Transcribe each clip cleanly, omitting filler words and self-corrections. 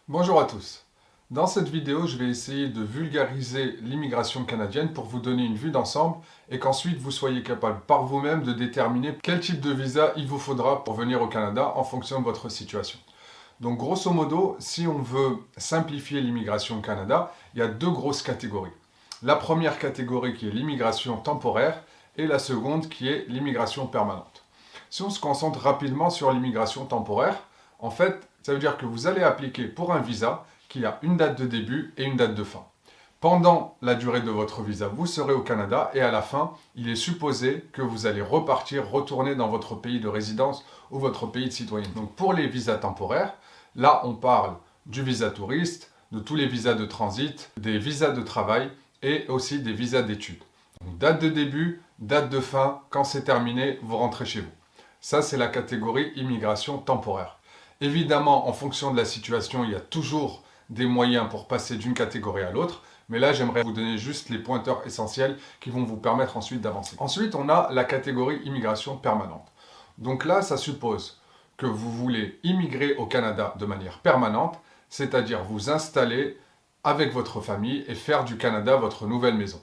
Bonjour à tous. Dans cette vidéo, je vais essayer de vulgariser l'immigration canadienne pour vous donner une vue d'ensemble et qu'ensuite vous soyez capable par vous-même de déterminer quel type de visa il vous faudra pour venir au Canada en fonction de votre situation. Donc grosso modo, si on veut simplifier l'immigration au Canada, il y a deux grosses catégories. La première catégorie qui est l'immigration temporaire et la seconde qui est l'immigration permanente. Si on se concentre rapidement sur l'immigration temporaire, en fait, ça veut dire que vous allez appliquer pour un visa qui a une date de début et une date de fin. Pendant la durée de votre visa, vous serez au Canada et à la fin, il est supposé que vous allez retourner dans votre pays de résidence ou votre pays de citoyenneté. Donc pour les visas temporaires, là on parle du visa touriste, de tous les visas de transit, des visas de travail et aussi des visas d'études. Donc date de début, date de fin, quand c'est terminé, vous rentrez chez vous. Ça c'est la catégorie immigration temporaire. Évidemment, en fonction de la situation, il y a toujours des moyens pour passer d'une catégorie à l'autre. Mais là, j'aimerais vous donner juste les pointeurs essentiels qui vont vous permettre ensuite d'avancer. Ensuite, on a la catégorie immigration permanente. Donc là, ça suppose que vous voulez immigrer au Canada de manière permanente, c'est-à-dire vous installer avec votre famille et faire du Canada votre nouvelle maison.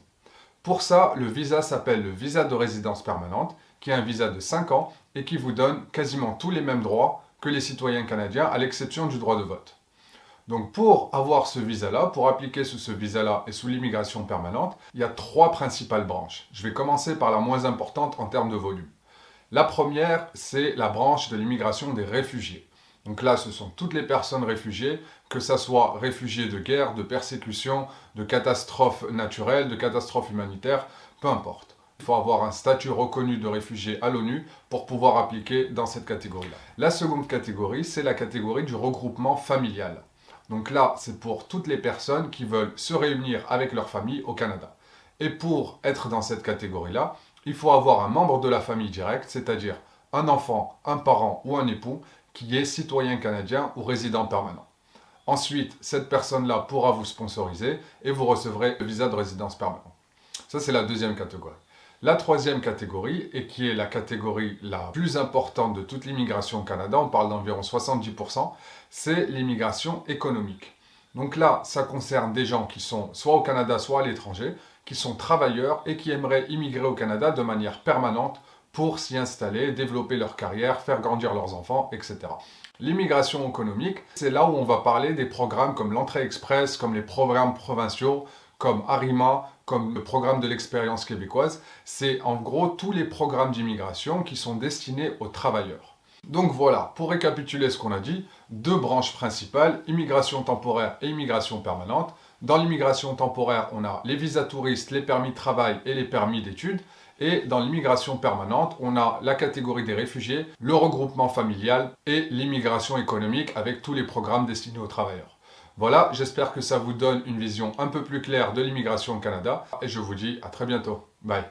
Pour ça, le visa s'appelle le visa de résidence permanente, qui est un visa de 5 ans et qui vous donne quasiment tous les mêmes droits que les citoyens canadiens, à l'exception du droit de vote. Donc pour avoir ce visa-là, pour appliquer sous ce visa-là et sous l'immigration permanente, il y a trois principales branches. Je vais commencer par la moins importante en termes de volume. La première, c'est la branche de l'immigration des réfugiés. Donc là, ce sont toutes les personnes réfugiées, que ce soit réfugiés de guerre, de persécution, de catastrophes naturelles, de catastrophes humanitaires, peu importe. Il faut avoir un statut reconnu de réfugié à l'ONU pour pouvoir appliquer dans cette catégorie-là. La seconde catégorie, c'est la catégorie du regroupement familial. Donc là, c'est pour toutes les personnes qui veulent se réunir avec leur famille au Canada. Et pour être dans cette catégorie-là, il faut avoir un membre de la famille directe, c'est-à-dire un enfant, un parent ou un époux qui est citoyen canadien ou résident permanent. Ensuite, cette personne-là pourra vous sponsoriser et vous recevrez le visa de résidence permanente. Ça, c'est la deuxième catégorie. La troisième catégorie, et qui est la catégorie la plus importante de toute l'immigration au Canada, on parle d'environ 70%, c'est l'immigration économique. Donc là, ça concerne des gens qui sont soit au Canada, soit à l'étranger, qui sont travailleurs et qui aimeraient immigrer au Canada de manière permanente pour s'y installer, développer leur carrière, faire grandir leurs enfants, etc. L'immigration économique, c'est là où on va parler des programmes comme l'entrée express, comme les programmes provinciaux, comme ARIMA, comme le programme de l'expérience québécoise. C'est en gros tous les programmes d'immigration qui sont destinés aux travailleurs. Donc voilà, pour récapituler ce qu'on a dit, deux branches principales, immigration temporaire et immigration permanente. Dans l'immigration temporaire, on a les visas touristes, les permis de travail et les permis d'études. Et dans l'immigration permanente, on a la catégorie des réfugiés, le regroupement familial et l'immigration économique avec tous les programmes destinés aux travailleurs. Voilà, j'espère que ça vous donne une vision un peu plus claire de l'immigration au Canada et je vous dis à très bientôt. Bye.